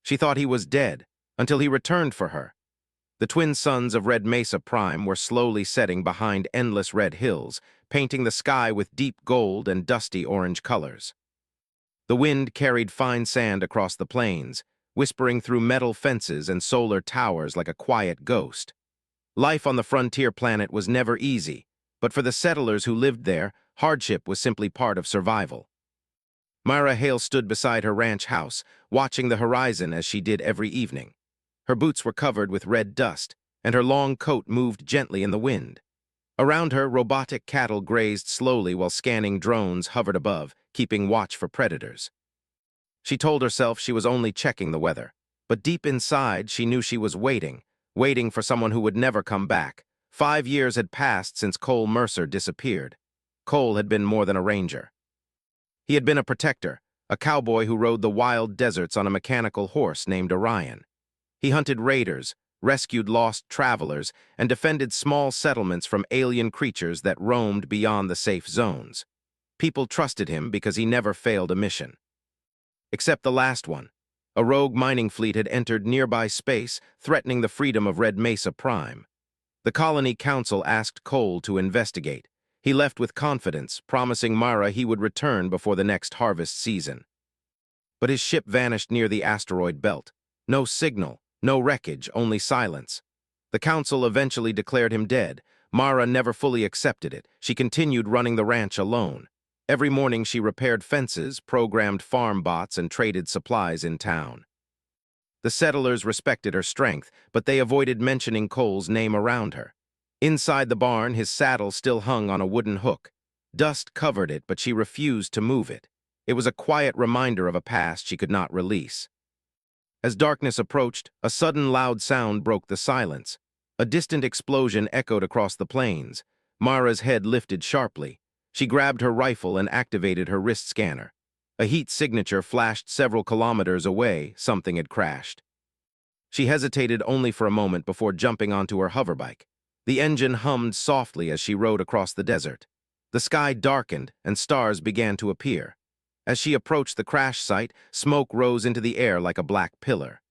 She thought he was dead, until he returned for her. The twin suns of Red Mesa Prime were slowly setting behind endless red hills, painting the sky with deep gold and dusty orange colors. The wind carried fine sand across the plains, whispering through metal fences and solar towers like a quiet ghost. Life on the frontier planet was never easy, but for the settlers who lived there, hardship was simply part of survival. Myra Hale stood beside her ranch house, watching the horizon as she did every evening. Her boots were covered with red dust, and her long coat moved gently in the wind. Around her, robotic cattle grazed slowly while scanning drones hovered above, keeping watch for predators. She told herself she was only checking the weather, but deep inside she knew she was waiting for someone who would never come back. 5 years had passed since Cole Mercer disappeared. Cole had been more than a ranger. He had been a protector, a cowboy who rode the wild deserts on a mechanical horse named Orion. He hunted raiders, rescued lost travelers, and defended small settlements from alien creatures that roamed beyond the safe zones. People trusted him because he never failed a mission. Except the last one. A rogue mining fleet had entered nearby space, threatening the freedom of Red Mesa Prime. The Colony Council asked Cole to investigate. He left with confidence, promising Myra he would return before the next harvest season. But his ship vanished near the asteroid belt. No signal, no wreckage, only silence. The council eventually declared him dead. Myra never fully accepted it. She continued running the ranch alone. Every morning she repaired fences, programmed farm bots, and traded supplies in town. The settlers respected her strength, but they avoided mentioning Cole's name around her. Inside the barn, his saddle still hung on a wooden hook. Dust covered it, but she refused to move it. It was a quiet reminder of a past she could not release. As darkness approached, a sudden loud sound broke the silence. A distant explosion echoed across the plains. Myra's head lifted sharply. She grabbed her rifle and activated her wrist scanner. A heat signature flashed several kilometers away. Something had crashed. She hesitated only for a moment before jumping onto her hoverbike. The engine hummed softly as she rode across the desert. The sky darkened and stars began to appear. As she approached the crash site, smoke rose into the air like a black pillar.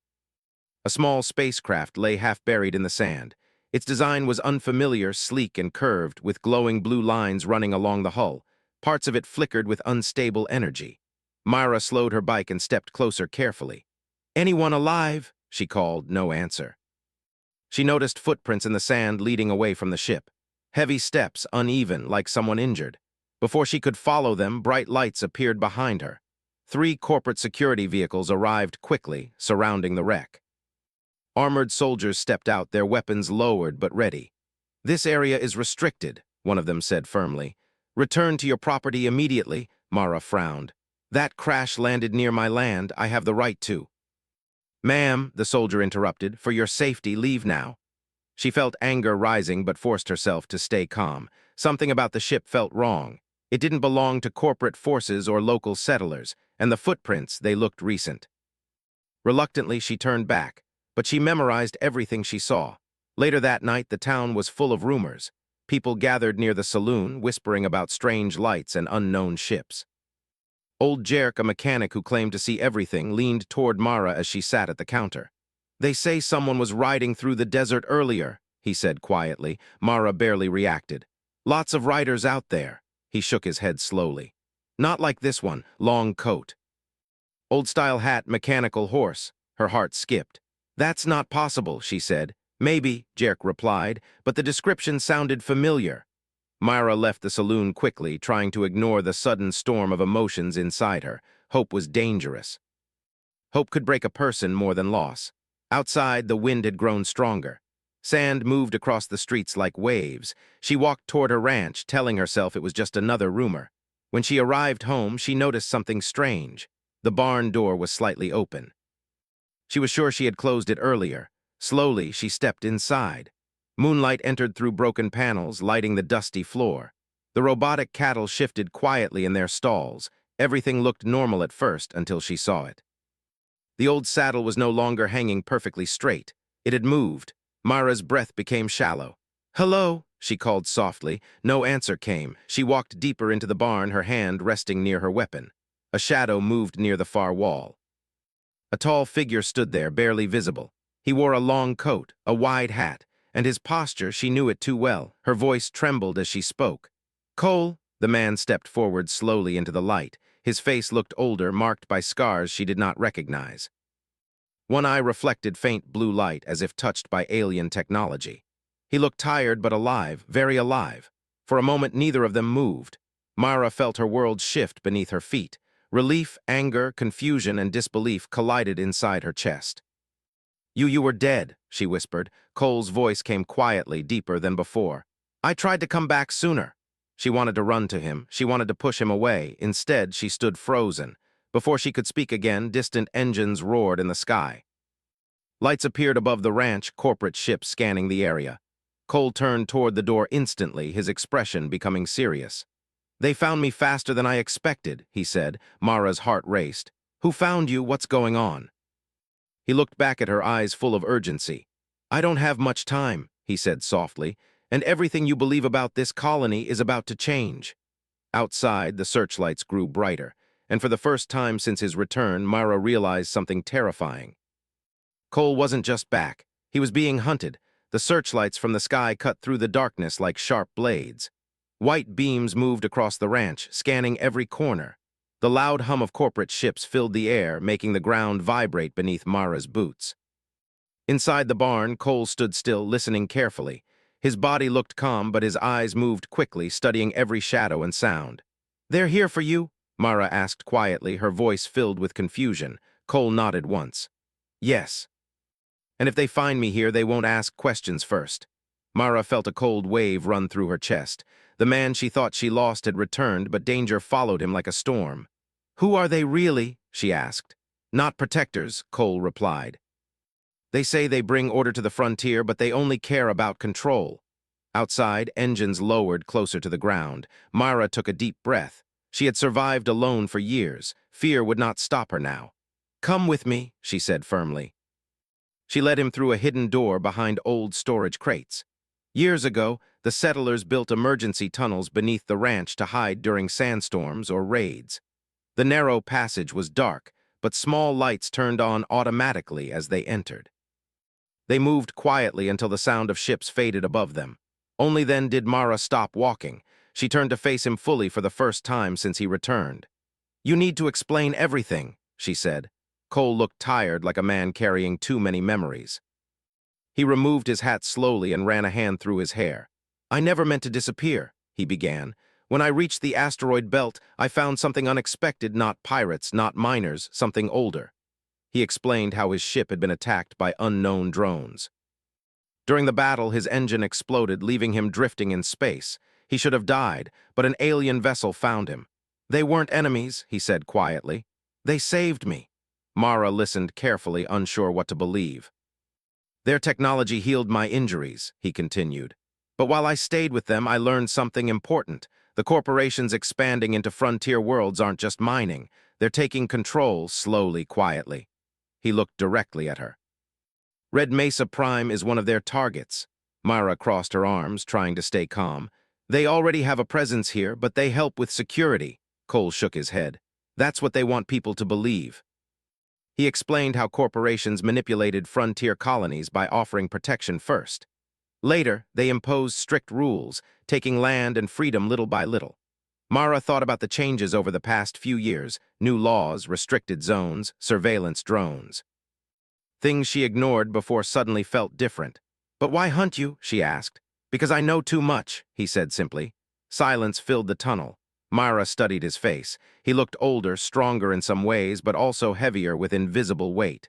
A small spacecraft lay half buried in the sand. Its design was unfamiliar, sleek and curved, with glowing blue lines running along the hull. Parts of it flickered with unstable energy. Myra slowed her bike and stepped closer carefully. "Anyone alive?" she called. No answer. She noticed footprints in the sand leading away from the ship. Heavy steps, uneven, like someone injured. Before she could follow them, bright lights appeared behind her. 3 corporate security vehicles arrived quickly, surrounding the wreck. Armored soldiers stepped out, their weapons lowered but ready. "This area is restricted," one of them said firmly. "Return to your property immediately," Myra frowned. "That crash landed near my land. I have the right to." "Ma'am," the soldier interrupted, "for your safety, leave now." She felt anger rising but forced herself to stay calm. Something about the ship felt wrong. It didn't belong to corporate forces or local settlers, and the footprints, they looked recent. Reluctantly, she turned back, but she memorized everything she saw. Later that night, the town was full of rumors. People gathered near the saloon, whispering about strange lights and unknown ships. Old Jerk, a mechanic who claimed to see everything, leaned toward Myra as she sat at the counter. "They say someone was riding through the desert earlier," he said quietly. Myra barely reacted. "Lots of riders out there." He shook his head slowly. "Not like this one, long coat. Old-style hat, mechanical horse." Her heart skipped. "That's not possible," she said. "Maybe," Jerk replied, but the description sounded familiar. Myra left the saloon quickly, trying to ignore the sudden storm of emotions inside her. Hope was dangerous. Hope could break a person more than loss. Outside, the wind had grown stronger. Sand moved across the streets like waves. She walked toward her ranch, telling herself it was just another rumor. When she arrived home, she noticed something strange. The barn door was slightly open. She was sure she had closed it earlier. Slowly, she stepped inside. Moonlight entered through broken panels, lighting the dusty floor. The robotic cattle shifted quietly in their stalls. Everything looked normal at first until she saw it. The old saddle was no longer hanging perfectly straight. It had moved. Myra's breath became shallow. "Hello," she called softly. No answer came. She walked deeper into the barn, her hand resting near her weapon. A shadow moved near the far wall. A tall figure stood there, barely visible. He wore a long coat, a wide hat, and his posture, she knew it too well. Her voice trembled as she spoke. "Cole." The man stepped forward slowly into the light. His face looked older, marked by scars she did not recognize. One eye reflected faint blue light as if touched by alien technology. He looked tired but alive, very alive. For a moment, neither of them moved. Mara felt her world shift beneath her feet. Relief, anger, confusion, and disbelief collided inside her chest. You were dead," she whispered. Cole's voice came quietly, deeper than before. "I tried to come back sooner." She wanted to run to him. She wanted to push him away. Instead, she stood frozen. Before she could speak again, distant engines roared in the sky. Lights appeared above the ranch, corporate ships scanning the area. Cole turned toward the door instantly, his expression becoming serious. "They found me faster than I expected," he said. Mara's heart raced. "Who found you? What's going on?" He looked back at her, eyes full of urgency. "I don't have much time," he said softly, "and everything you believe about this colony is about to change." Outside, the searchlights grew brighter, and for the first time since his return, Mara realized something terrifying. Cole wasn't just back. He was being hunted. The searchlights from the sky cut through the darkness like sharp blades. White beams moved across the ranch, scanning every corner. The loud hum of corporate ships filled the air, making the ground vibrate beneath Mara's boots. Inside the barn, Cole stood still, listening carefully. His body looked calm, but his eyes moved quickly, studying every shadow and sound. "They're here for you?" Mara asked quietly, her voice filled with confusion. Cole nodded once. "Yes. And if they find me here, they won't ask questions first." Mara felt a cold wave run through her chest. The man she thought she lost had returned, but danger followed him like a storm. "Who are they really?" she asked. "Not protectors," Cole replied. "They say they bring order to the frontier, but they only care about control." Outside, engines lowered closer to the ground. Mara took a deep breath. She had survived alone for years. Fear would not stop her now. "Come with me," she said firmly. She led him through a hidden door behind old storage crates. Years ago, the settlers built emergency tunnels beneath the ranch to hide during sandstorms or raids. The narrow passage was dark, but small lights turned on automatically as they entered. They moved quietly until the sound of ships faded above them. Only then did Mara stop walking. She turned to face him fully for the first time since he returned. "You need to explain everything," she said. Cole looked tired, like a man carrying too many memories. He removed his hat slowly and ran a hand through his hair. "I never meant to disappear," he began. "When I reached the asteroid belt, I found something unexpected, not pirates, not miners, something older." He explained how his ship had been attacked by unknown drones. During the battle, his engine exploded, leaving him drifting in space. He should have died, but an alien vessel found him. "They weren't enemies," he said quietly. "They saved me." Mara listened carefully, unsure what to believe. "Their technology healed my injuries," he continued. "But while I stayed with them, I learned something important. The corporations expanding into frontier worlds aren't just mining. They're taking control, slowly, quietly." He looked directly at her. "Red Mesa Prime is one of their targets." Mara crossed her arms, trying to stay calm. "They already have a presence here, but they help with security." Cole shook his head. "That's what they want people to believe." He explained how corporations manipulated frontier colonies by offering protection first. Later, they imposed strict rules, taking land and freedom little by little. Mara thought about the changes over the past few years: new laws, restricted zones, surveillance drones. Things she ignored before suddenly felt different. "But why hunt you?" she asked. "Because I know too much," he said simply. Silence filled the tunnel. Mara studied his face. He looked older, stronger in some ways, but also heavier with invisible weight.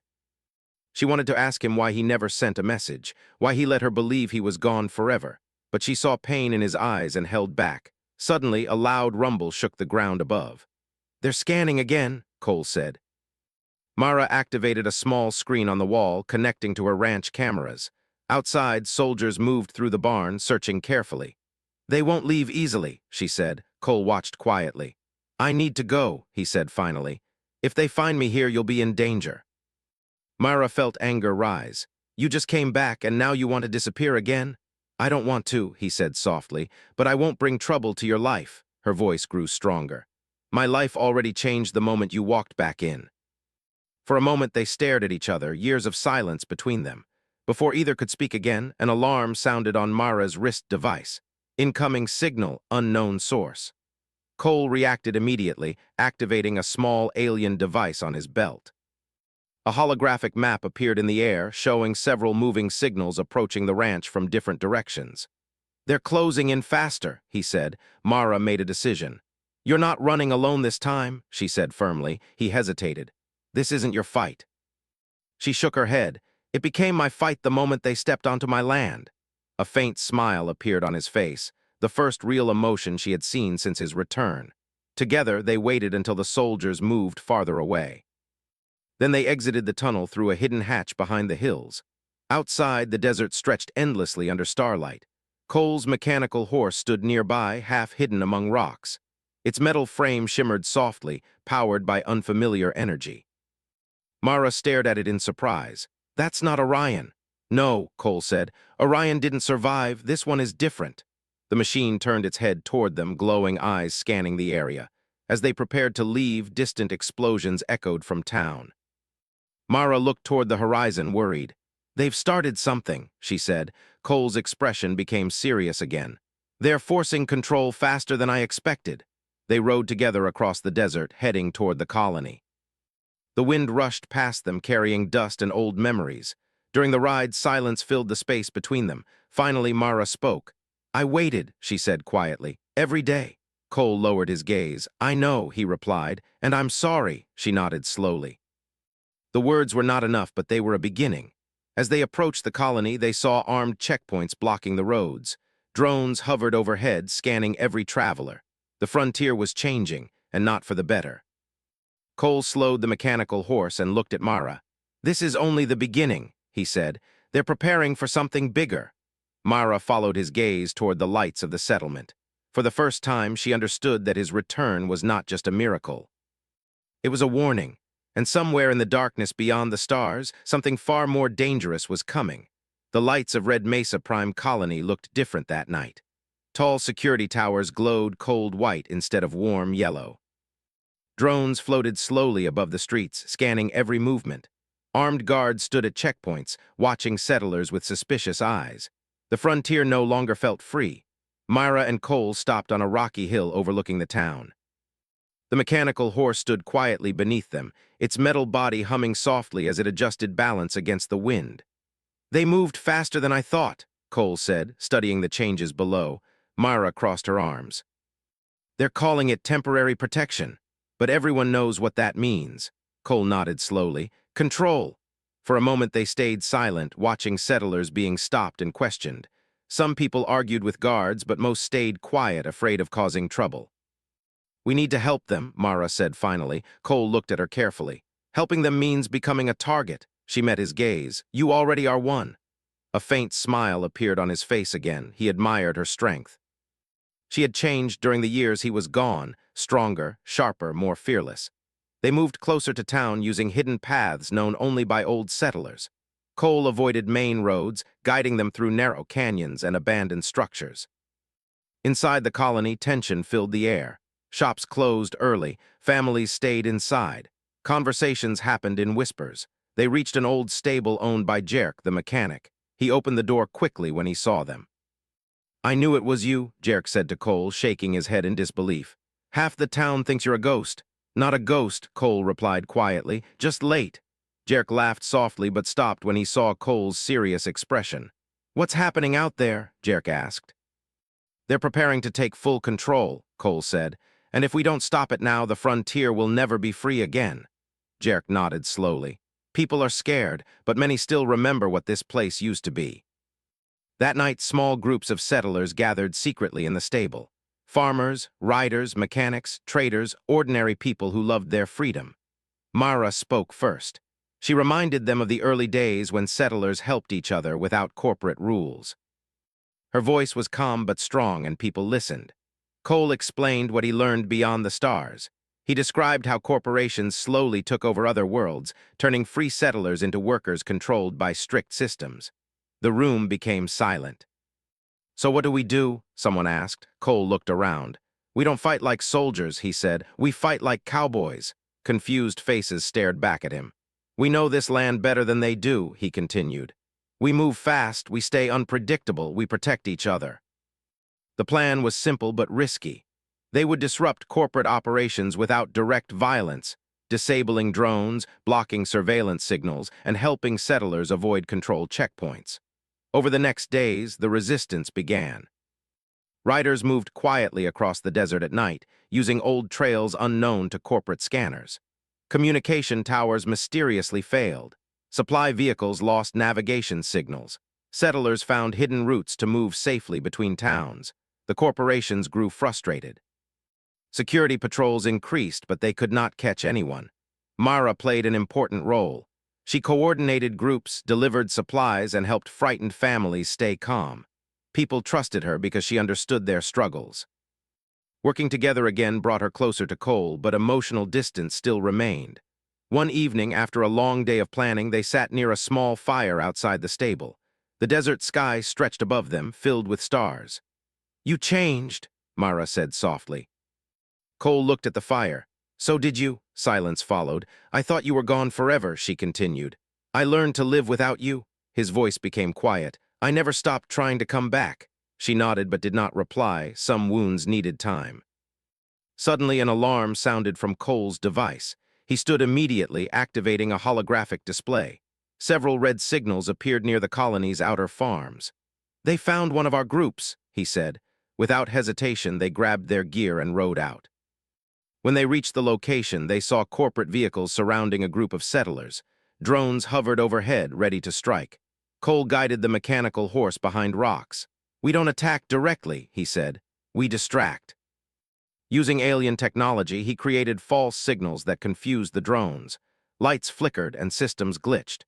She wanted to ask him why he never sent a message, why he let her believe he was gone forever. But she saw pain in his eyes and held back. Suddenly, a loud rumble shook the ground above. "They're scanning again," Cole said. Mara activated a small screen on the wall, connecting to her ranch cameras. Outside, soldiers moved through the barn, searching carefully. "They won't leave easily," she said. Cole watched quietly. "I need to go," he said finally. "If they find me here, you'll be in danger." Mara felt anger rise. "You just came back, and now you want to disappear again?" "I don't want to," he said softly, "but I won't bring trouble to your life." Her voice grew stronger. "My life already changed the moment you walked back in." For a moment they stared at each other, years of silence between them. Before either could speak again, an alarm sounded on Mara's wrist device. Incoming signal, unknown source. Cole reacted immediately, activating a small alien device on his belt. A holographic map appeared in the air, showing several moving signals approaching the ranch from different directions. "They're closing in faster," he said. Mara made a decision. "You're not running alone this time," she said firmly. He hesitated. "This isn't your fight." She shook her head. "It became my fight the moment they stepped onto my land." A faint smile appeared on his face, the first real emotion she had seen since his return. Together, they waited until the soldiers moved farther away. Then they exited the tunnel through a hidden hatch behind the hills. Outside, the desert stretched endlessly under starlight. Cole's mechanical horse stood nearby, half hidden among rocks. Its metal frame shimmered softly, powered by unfamiliar energy. Mara stared at it in surprise. "That's not Orion." "No," Cole said. "Orion didn't survive. This one is different." The machine turned its head toward them, glowing eyes scanning the area. As they prepared to leave, distant explosions echoed from town. Mara looked toward the horizon, worried. "They've started something," she said. Cole's expression became serious again. "They're forcing control faster than I expected." They rode together across the desert, heading toward the colony. The wind rushed past them, carrying dust and old memories. During the ride, silence filled the space between them. Finally, Mara spoke. "I waited," she said quietly, "every day." Cole lowered his gaze. "I know," he replied, "and I'm sorry," she nodded slowly. The words were not enough, but they were a beginning. As they approached the colony, they saw armed checkpoints blocking the roads. Drones hovered overhead, scanning every traveler. The frontier was changing, and not for the better. Cole slowed the mechanical horse and looked at Mara. "This is only the beginning," he said. "They're preparing for something bigger." Mara followed his gaze toward the lights of the settlement. For the first time, she understood that his return was not just a miracle. It was a warning, and somewhere in the darkness beyond the stars, something far more dangerous was coming. The lights of Red Mesa Prime Colony looked different that night. Tall security towers glowed cold white instead of warm yellow. Drones floated slowly above the streets, scanning every movement. Armed guards stood at checkpoints, watching settlers with suspicious eyes. The frontier no longer felt free. Myra and Cole stopped on a rocky hill overlooking the town. The mechanical horse stood quietly beneath them, its metal body humming softly as it adjusted balance against the wind. "They moved faster than I thought," Cole said, studying the changes below. Myra crossed her arms. "They're calling it temporary protection, but everyone knows what that means." Cole nodded slowly. "Control." For a moment they stayed silent, watching settlers being stopped and questioned. Some people argued with guards, but most stayed quiet, afraid of causing trouble. "We need to help them," Mara said finally. Cole looked at her carefully. "Helping them means becoming a target." She met his gaze. "You already are one." A faint smile appeared on his face again. He admired her strength. She had changed during the years he was gone, stronger, sharper, more fearless. They moved closer to town using hidden paths known only by old settlers. Cole avoided main roads, guiding them through narrow canyons and abandoned structures. Inside the colony, tension filled the air. Shops closed early, families stayed inside. Conversations happened in whispers. They reached an old stable owned by Jerk, the mechanic. He opened the door quickly when he saw them. "I knew it was you," Jerk said to Cole, shaking his head in disbelief. "Half the town thinks you're a ghost." "Not a ghost," Cole replied quietly, "just late." Jerk laughed softly but stopped when he saw Cole's serious expression. "What's happening out there?" Jerk asked. "They're preparing to take full control," Cole said, "and if we don't stop it now, the frontier will never be free again." Jerk nodded slowly. "People are scared, but many still remember what this place used to be." That night, small groups of settlers gathered secretly in the stable. Farmers, riders, mechanics, traders, ordinary people who loved their freedom. Mara spoke first. She reminded them of the early days when settlers helped each other without corporate rules. Her voice was calm but strong, and people listened. Cole explained what he learned beyond the stars. He described how corporations slowly took over other worlds, turning free settlers into workers controlled by strict systems. The room became silent. "So what do we do?" someone asked. Cole looked around. "We don't fight like soldiers," he said. "We fight like cowboys." Confused faces stared back at him. We know this land better than they do, he continued. We move fast, we stay unpredictable, we protect each other. The plan was simple but risky. They would disrupt corporate operations without direct violence, disabling drones, blocking surveillance signals, and helping settlers avoid control checkpoints. Over the next days, the resistance began. Riders moved quietly across the desert at night, using old trails unknown to corporate scanners. Communication towers mysteriously failed. Supply vehicles lost navigation signals. Settlers found hidden routes to move safely between towns. The corporations grew frustrated. Security patrols increased, but they could not catch anyone. Mara played an important role. She coordinated groups, delivered supplies, and helped frightened families stay calm. People trusted her because she understood their struggles. Working together again brought her closer to Cole, but emotional distance still remained. One evening, after a long day of planning, they sat near a small fire outside the stable. The desert sky stretched above them, filled with stars. "You changed," Mara said softly. Cole looked at the fire. "So did you?" Silence followed. "I thought you were gone forever," she continued. "I learned to live without you." His voice became quiet. "I never stopped trying to come back." She nodded but did not reply. Some wounds needed time. Suddenly, an alarm sounded from Cole's device. He stood immediately, activating a holographic display. Several red signals appeared near the colony's outer farms. "They found one of our groups," he said. Without hesitation, they grabbed their gear and rode out. When they reached the location, they saw corporate vehicles surrounding a group of settlers. Drones hovered overhead, ready to strike. Cole guided the mechanical horse behind rocks. "We don't attack directly," he said. "We distract." Using alien technology, he created false signals that confused the drones. Lights flickered and systems glitched.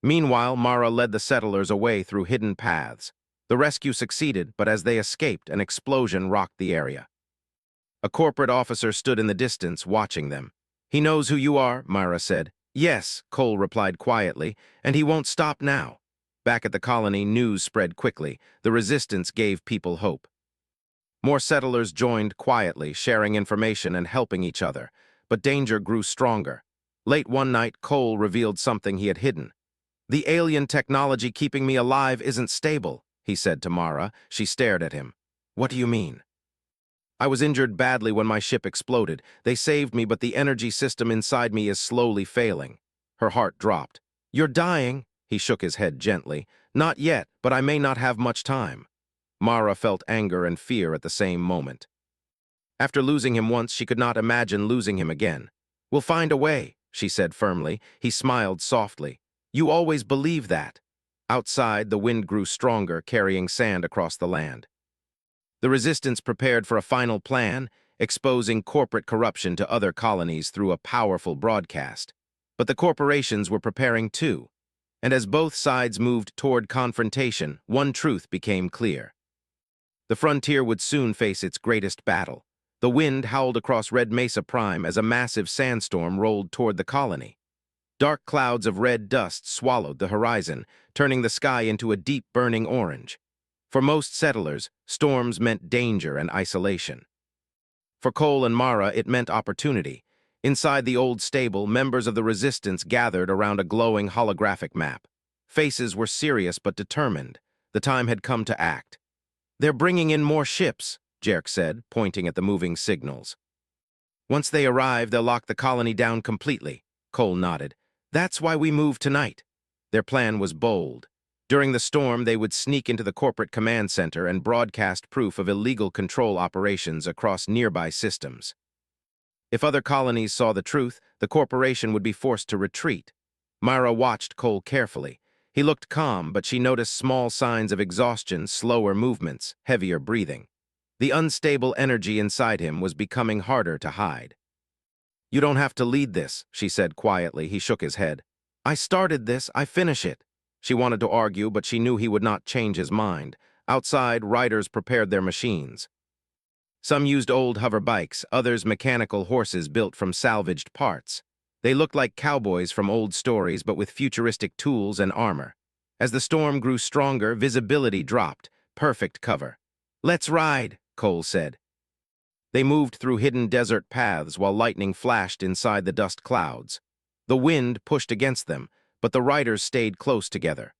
Meanwhile, Mara led the settlers away through hidden paths. The rescue succeeded, but as they escaped, an explosion rocked the area. A corporate officer stood in the distance, watching them. "He knows who you are," Mara said. "Yes," Cole replied quietly, "and he won't stop now." Back at the colony, news spread quickly. The resistance gave people hope. More settlers joined quietly, sharing information and helping each other. But danger grew stronger. Late one night, Cole revealed something he had hidden. "The alien technology keeping me alive isn't stable," he said to Mara. She stared at him. "What do you mean?" "I was injured badly when my ship exploded. They saved me, but the energy system inside me is slowly failing." Her heart dropped. "You're dying," he shook his head gently. "Not yet, but I may not have much time." Mara felt anger and fear at the same moment. After losing him once, she could not imagine losing him again. "We'll find a way," she said firmly. He smiled softly. "You always believe that." Outside, the wind grew stronger, carrying sand across the land. The resistance prepared for a final plan, exposing corporate corruption to other colonies through a powerful broadcast. But the corporations were preparing too. And as both sides moved toward confrontation, one truth became clear. The frontier would soon face its greatest battle. The wind howled across Red Mesa Prime as a massive sandstorm rolled toward the colony. Dark clouds of red dust swallowed the horizon, turning the sky into a deep burning orange. For most settlers, storms meant danger and isolation. For Cole and Mara, it meant opportunity. Inside the old stable, members of the resistance gathered around a glowing holographic map. Faces were serious but determined. The time had come to act. "They're bringing in more ships," Jerk said, pointing at the moving signals. "Once they arrive, they'll lock the colony down completely," Cole nodded. "That's why we moved tonight." Their plan was bold. During the storm, they would sneak into the corporate command center and broadcast proof of illegal control operations across nearby systems. If other colonies saw the truth, the corporation would be forced to retreat. Myra watched Cole carefully. He looked calm, but she noticed small signs of exhaustion, slower movements, heavier breathing. The unstable energy inside him was becoming harder to hide. "You don't have to lead this," she said quietly. He shook his head. "I started this, I finish it." She wanted to argue, but she knew he would not change his mind. Outside, riders prepared their machines. Some used old hover bikes, others mechanical horses built from salvaged parts. They looked like cowboys from old stories, but with futuristic tools and armor. As the storm grew stronger, visibility dropped. Perfect cover. "Let's ride," Cole said. They moved through hidden desert paths while lightning flashed inside the dust clouds. The wind pushed against them, but the riders stayed close together.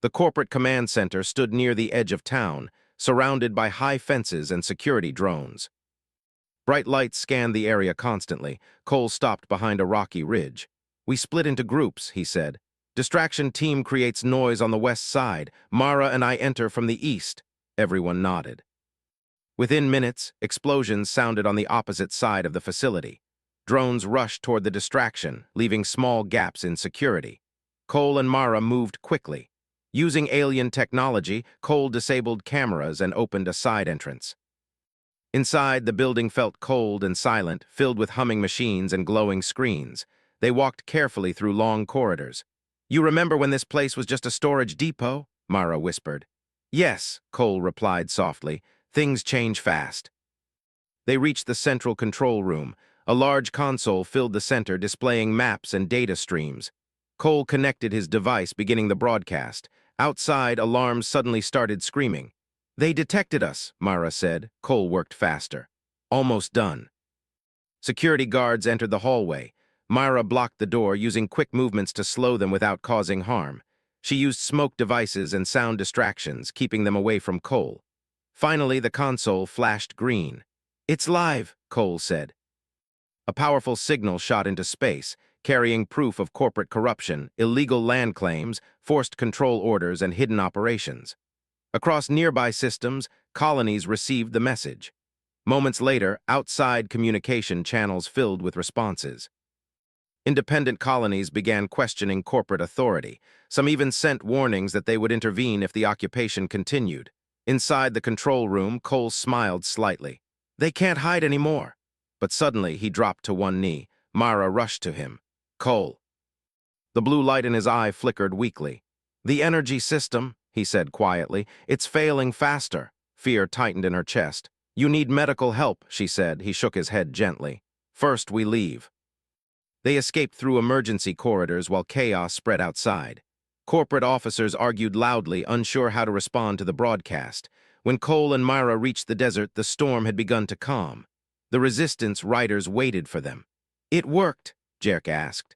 The corporate command center stood near the edge of town, surrounded by high fences and security drones. Bright lights scanned the area constantly. Cole stopped behind a rocky ridge. "We split into groups," he said. "Distraction team creates noise on the west side. Mara and I enter from the east." Everyone nodded. Within minutes, explosions sounded on the opposite side of the facility. Drones rushed toward the distraction, leaving small gaps in security. Cole and Mara moved quickly. Using alien technology, Cole disabled cameras and opened a side entrance. Inside, the building felt cold and silent, filled with humming machines and glowing screens. They walked carefully through long corridors. "You remember when this place was just a storage depot?" Mara whispered. "Yes," Cole replied softly. "Things change fast." They reached the central control room. A large console filled the center, displaying maps and data streams. Cole connected his device, beginning the broadcast. Outside, alarms suddenly started screaming. "They detected us," Mara said. Cole worked faster. "Almost done." Security guards entered the hallway. Mara blocked the door, using quick movements to slow them without causing harm. She used smoke devices and sound distractions, keeping them away from Cole. Finally, the console flashed green. "It's live," Cole said. A powerful signal shot into space, carrying proof of corporate corruption, illegal land claims, forced control orders, and hidden operations. Across nearby systems, colonies received the message. Moments later, outside communication channels filled with responses. Independent colonies began questioning corporate authority. Some even sent warnings that they would intervene if the occupation continued. Inside the control room, Cole smiled slightly. "They can't hide anymore." But suddenly, he dropped to one knee. Mara rushed to him. "Cole." The blue light in his eye flickered weakly. "The energy system," he said quietly. "It's failing faster." Fear tightened in her chest. "You need medical help," she said. He shook his head gently. "First, we leave." They escaped through emergency corridors while chaos spread outside. Corporate officers argued loudly, unsure how to respond to the broadcast. When Cole and Myra reached the desert, the storm had begun to calm. The resistance riders waited for them. "It worked?" Jerk asked.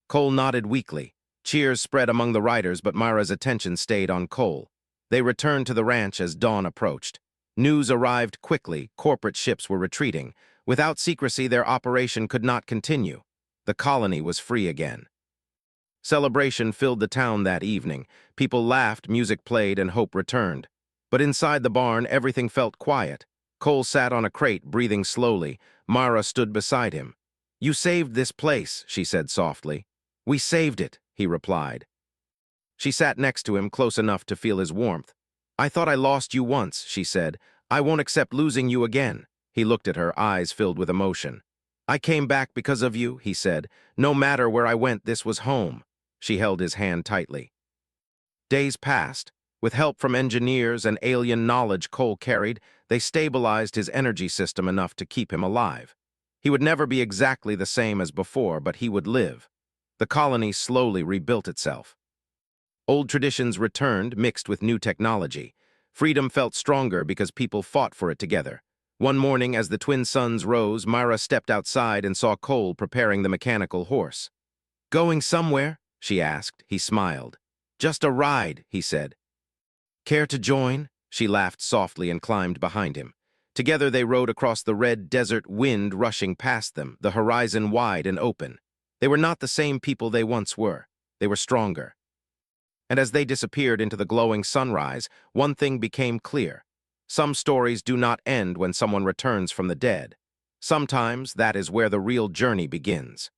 Cole nodded weakly. Cheers spread among the riders, but Myra's attention stayed on Cole. They returned to the ranch as dawn approached. News arrived quickly. Corporate ships were retreating. Without secrecy, their operation could not continue. The colony was free again. Celebration filled the town that evening. People laughed, music played, and hope returned. But inside the barn, everything felt quiet. Cole sat on a crate, breathing slowly. Mara stood beside him. "You saved this place," she said softly. "We saved it," he replied. She sat next to him, close enough to feel his warmth. "I thought I lost you once," she said. "I won't accept losing you again." He looked at her, eyes filled with emotion. "I came back because of you," he said. "No matter where I went, this was home." She held his hand tightly. Days passed. With help from engineers and alien knowledge Cole carried, they stabilized his energy system enough to keep him alive. He would never be exactly the same as before, but he would live. The colony slowly rebuilt itself. Old traditions returned, mixed with new technology. Freedom felt stronger because people fought for it together. One morning, as the twin suns rose, Myra stepped outside and saw Cole preparing the mechanical horse. "Going somewhere?" she asked. He smiled. "Just a ride," he said. "Care to join?" She laughed softly and climbed behind him. Together they rode across the red desert, wind rushing past them, the horizon wide and open. They were not the same people they once were. They were stronger. And as they disappeared into the glowing sunrise, one thing became clear. Some stories do not end when someone returns from the dead. Sometimes that is where the real journey begins.